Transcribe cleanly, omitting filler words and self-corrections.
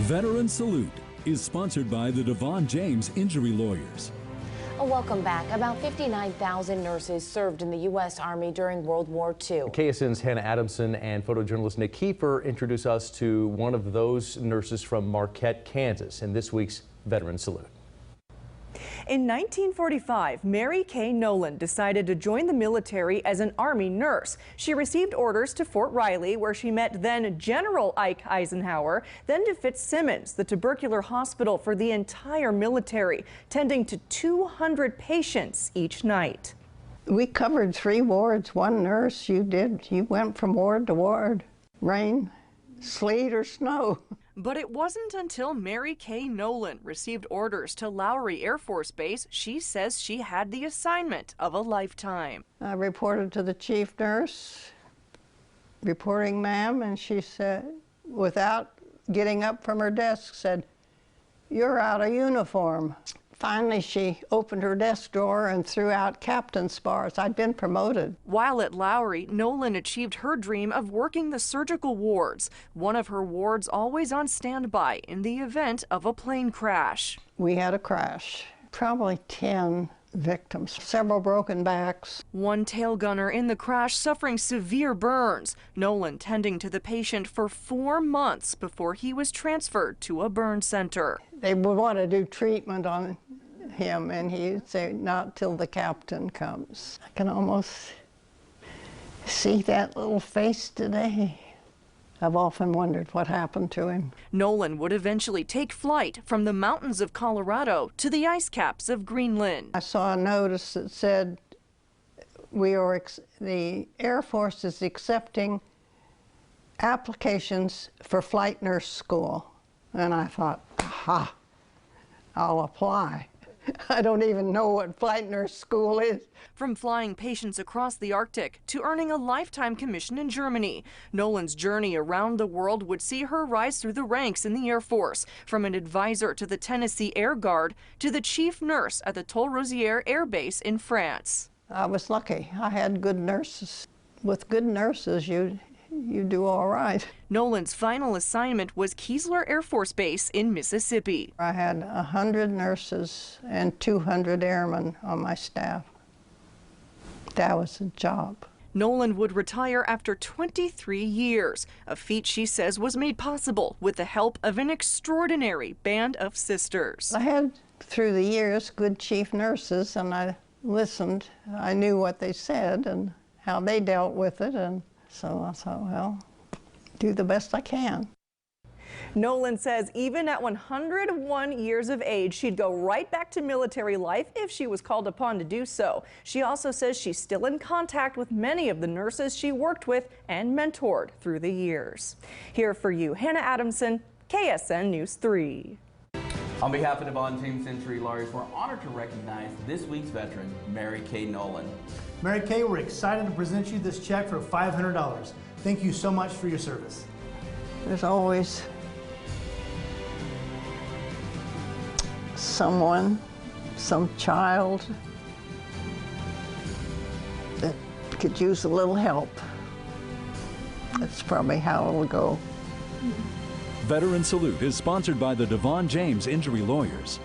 Veteran Salute is sponsored by the Devon James Injury Lawyers. Welcome back. About 59,000 nurses served in the U.S. Army during World War II. KSN's Hannah Adamson and photojournalist Nick Kiefer introduce us to one of those nurses from Marquette, Kansas, in this week's Veteran Salute. In 1945, Mary Nolan decided to join the military as an Army nurse. She received orders to Fort Riley, where she met then General Ike Eisenhower, then to Fitzsimmons, the tubercular hospital for the entire military, tending to 200 patients each night. We covered 3 wards. One nurse, you went from ward to ward, rain, sleet, or snow. But it wasn't until Mary Nolan received orders to Lowry Air Force Base she says she had the assignment of a lifetime. I reported to the chief nurse, reporting ma'am, and she said, without getting up from her desk, said, "You're out of uniform." Finally, she opened her desk drawer and threw out captain's bars. I'd been promoted. While at Lowry, Nolan achieved her dream of working the surgical wards, one of her wards always on standby in the event of a plane crash. We had a crash, probably 10 victims, several broken backs. One tail gunner in the crash suffering severe burns. Nolan tending to the patient for 4 months before he was transferred to a burn center. They would want to do treatment on him, and he'd say, "Not till the captain comes." I can almost see that little face today. I've often wondered what happened to him. Nolan would eventually take flight from the mountains of Colorado to the ice caps of Greenland. I saw a notice that said, the Air Force is accepting applications for flight nurse school. And I thought, aha, I'll apply. I don't even know what flight nurse school is. From flying patients across the Arctic to earning a lifetime commission in Germany, Nolan's journey around the world would see her rise through the ranks in the Air Force, from an advisor to the Tennessee Air Guard to the chief nurse at the Tol-Rosier Air Base in France. I was lucky. I had good nurses. With good nurses, you do all right. Nolan's final assignment was Keesler Air Force Base in Mississippi. I had 100 nurses and 200 airmen on my staff. That was a job. Nolan would retire after 23 years, a feat she says was made possible with the help of an extraordinary band of sisters. I had, through the years, good chief nurses, and I listened. I knew what they said and how they dealt with it, and so I thought, well, do the best I can. Nolan says even at 101 years of age, she'd go right back to military life if she was called upon to do so. She also says she's still in contact with many of the nurses she worked with and mentored through the years. Here for you, Hannah Adamson, KSN News 3. On behalf of Devon James Injury Lawyers, we're honored to recognize this week's veteran, Mary Nolan. Mary Kay, we're excited to present you this check for $500. Thank you so much for your service. There's always someone, some child that could use a little help. That's probably how it'll go. Veteran Salute is sponsored by the Devon James Injury Lawyers.